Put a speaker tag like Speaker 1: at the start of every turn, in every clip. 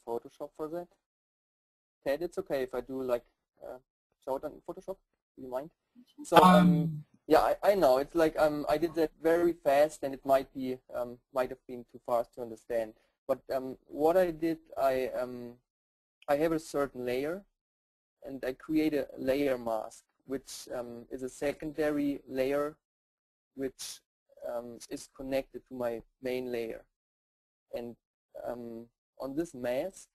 Speaker 1: Photoshop for that. Ted, it's okay if I do like show it on Photoshop. Do you mind? So yeah, I know it's like I did that very fast, and it might have been too fast to understand. But what I did, I have a certain layer, and I create a layer mask, which is a secondary layer, which is connected to my main layer. And on this mask,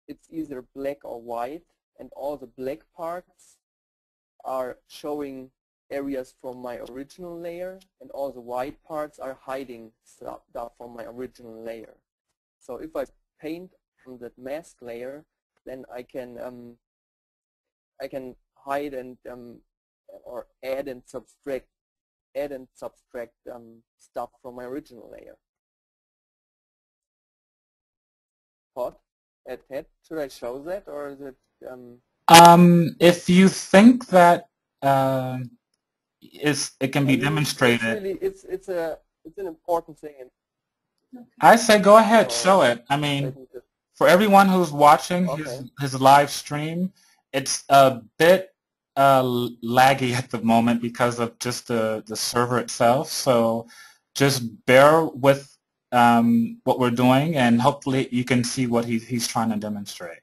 Speaker 1: it's either black or white, and all the black parts are showing areas from my original layer, and all the white parts are hiding stuff from my original layer. So if I paint on that mask layer, then I can hide and or add and subtract stuff from my original layer. Todd, Ted, should I show that, or is it?
Speaker 2: If you think that it can be demonstrated,
Speaker 1: it's an important thing.
Speaker 2: I say go ahead, show it. I mean, for everyone who's watching his live stream, it's a bit laggy at the moment because of just the server itself. So just bear with what we're doing, and hopefully you can see what he's trying to demonstrate.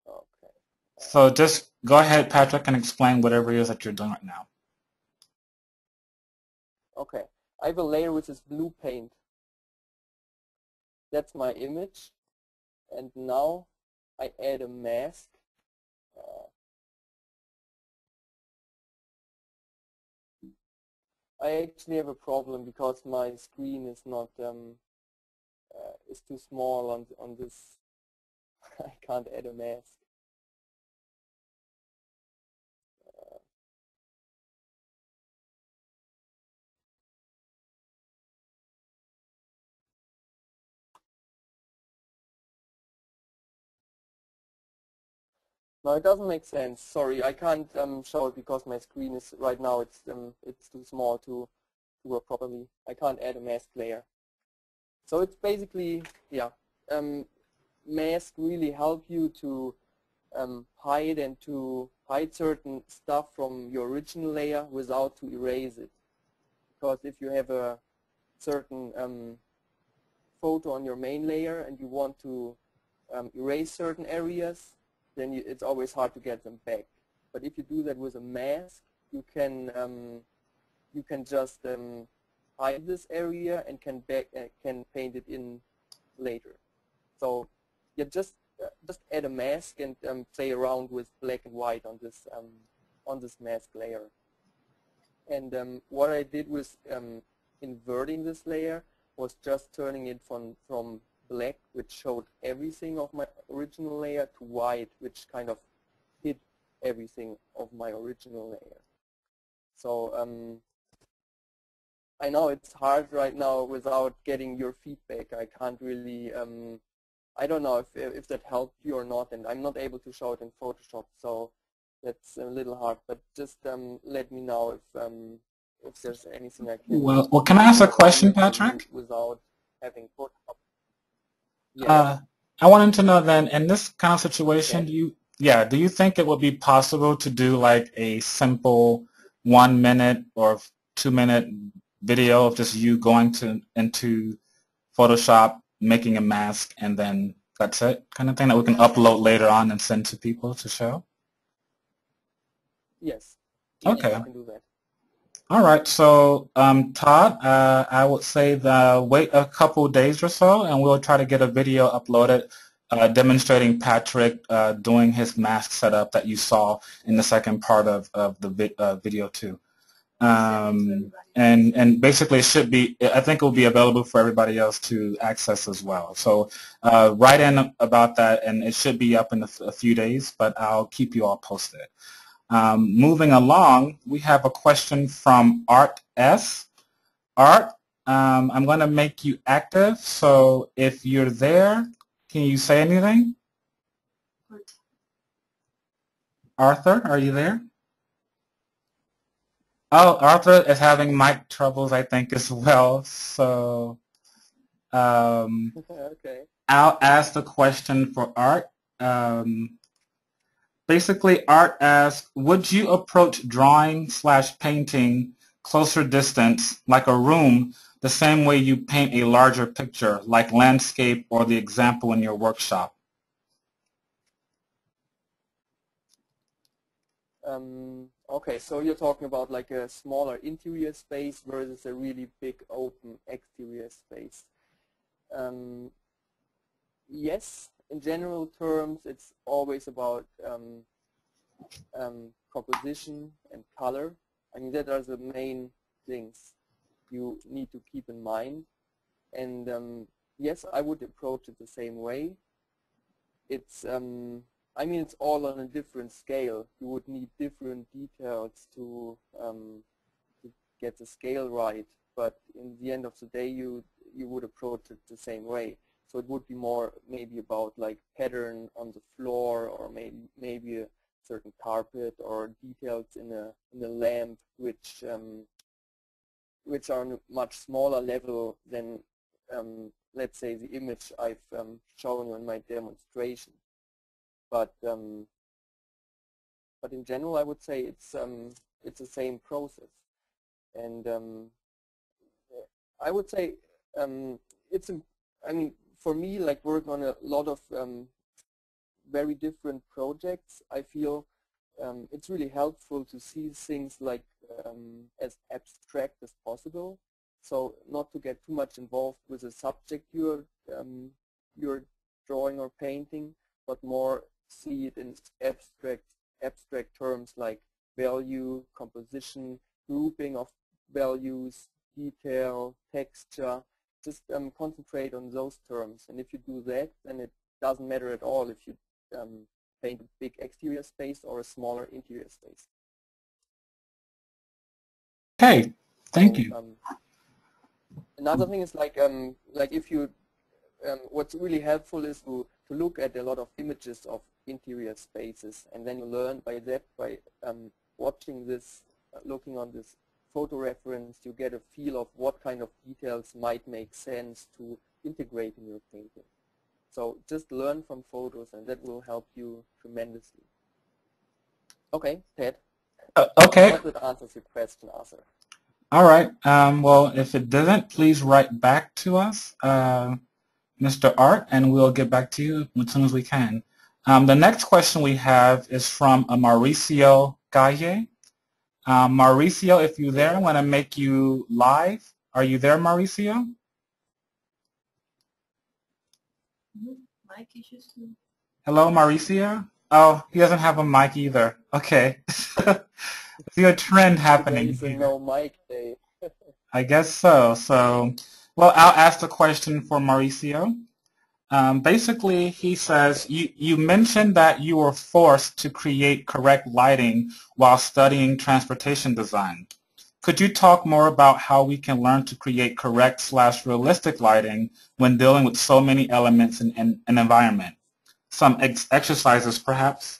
Speaker 1: Okay.
Speaker 2: So just go ahead, Patrick, and explain whatever it is that you're doing right now.
Speaker 1: Okay. I have a layer which is blue paint. That's my image. And now I add a mask. I actually have a problem because my screen is not is too small on this. I can't add a mask. No, it doesn't make sense. Sorry, I can't show it because my screen is right now. It's too small to work properly. I can't add a mask layer. So it's basically, yeah, masks really help you to hide and to hide certain stuff from your original layer without to erase it. Because if you have a certain photo on your main layer and you want to erase certain areas, then it's always hard to get them back. But if you do that with a mask, you can just hide this area and can paint it in later. So yeah, just add a mask and play around with black and white on this mask layer. And what I did with inverting this layer was just turning it from black, which showed everything of my original layer, to white, which kind of hid everything of my original layer. So I know it's hard right now without getting your feedback. I can't really, I don't know if that helped you or not, and I'm not able to show it in Photoshop, so that's a little hard. But just let me know if there's anything I can.
Speaker 2: Well, can I ask a question, Patrick?
Speaker 1: Without having Photoshop.
Speaker 2: Yeah. I wanted to know then, in this kind of situation, do you think it would be possible to do like a simple 1 minute or 2 minute video of just you going into Photoshop, making a mask, and then that's it, kind of thing that we can upload later on and send to people to show?
Speaker 1: Yes.
Speaker 2: Okay.
Speaker 1: I can do that.
Speaker 2: All right, so Todd, I would say wait a couple days or so, and we'll try to get a video uploaded demonstrating Patrick doing his mask setup that you saw in the second part of the video too. And basically it should be, I think it will be available for everybody else to access as well. So write in about that, and it should be up in a few days, but I'll keep you all posted. Moving along, we have a question from Art S. Art, I'm going to make you active, so if you're there, can you say anything? Arthur, are you there? Oh, Arthur is having mic troubles, I think, as well, so
Speaker 1: Okay.
Speaker 2: I'll ask the question for Art. Basically, Art asks, would you approach drawing / painting closer distance, like a room, the same way you paint a larger picture, like landscape or the example in your workshop?
Speaker 1: Okay, so you're talking about like a smaller interior space versus a really big open exterior space. Yes, in general terms, it's always about composition and color. I mean, that are the main things you need to keep in mind. And yes, I would approach it the same way. It's I mean, it's all on a different scale. You would need different details to get the scale right. But in the end of the day, you would approach it the same way. So it would be more maybe about like pattern on the floor, or maybe a certain carpet, or details in a lamp, which are on a much smaller level than let's say the image I've shown you in my demonstration. But in general, I would say it's the same process, and I would say I mean, for me, like working on a lot of very different projects, I feel it's really helpful to see things like as abstract as possible. So not to get too much involved with the subject you're drawing or painting, but more see it in abstract terms like value, composition, grouping of values, detail, texture. Just concentrate on those terms, and if you do that, then it doesn't matter at all if you paint a big exterior space or a smaller interior space.
Speaker 2: Okay, thank you.
Speaker 1: Another thing is like if you what's really helpful is to look at a lot of images of interior spaces, and then you learn by watching this, looking on this photo reference, you get a feel of what kind of details might make sense to integrate in your painting. So just learn from photos, and that will help you tremendously. Okay, Ted.
Speaker 2: Okay.
Speaker 1: I hope that answers your question, Arthur.
Speaker 2: All right. Well, if it doesn't, please write back to us, Mr. Art, and we'll get back to you as soon as we can. The next question we have is from Mauricio Galle. Mauricio, if you're there, I want to make you live. Are you there, Mauricio?
Speaker 3: Mic issues too.
Speaker 2: Hello, Mauricio? Oh, he doesn't have a mic either. Okay. I see a trend happening
Speaker 1: Today's a no mic day.
Speaker 2: I guess so. Well, I'll ask the question for Mauricio. Basically, he says, you mentioned that you were forced to create correct lighting while studying transportation design. Could you talk more about how we can learn to create correct / realistic lighting when dealing with so many elements in an environment? Some exercises, perhaps?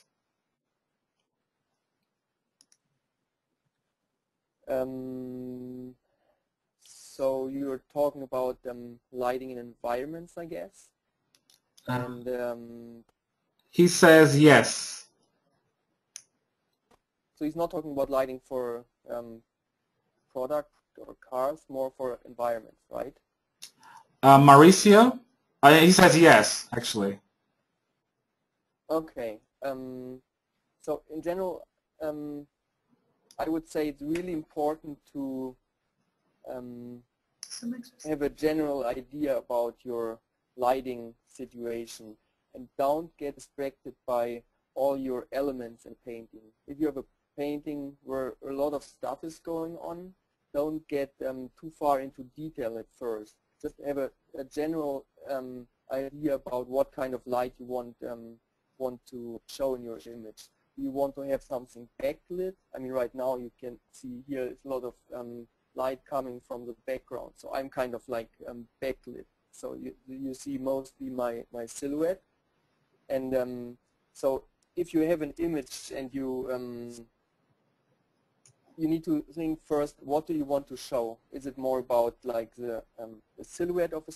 Speaker 1: So you're talking about lighting in environments, I guess? And
Speaker 2: he says yes.
Speaker 1: So he's not talking about lighting for product or cars, more for environments, right?
Speaker 2: Mauricio? He says yes, actually.
Speaker 1: Okay. So in general, I would say it's really important to have a general idea about your lighting situation, and don't get distracted by all your elements in painting. If you have a painting where a lot of stuff is going on, don't get too far into detail at first. Just have a general idea about what kind of light you want to show in your image. You want to have something backlit. I mean, right now you can see here it's a lot of light coming from the background. So I'm kind of like backlit. So you see mostly my silhouette. And so if you have an image and you need to think first, what do you want to show? Is it more about like the silhouette of a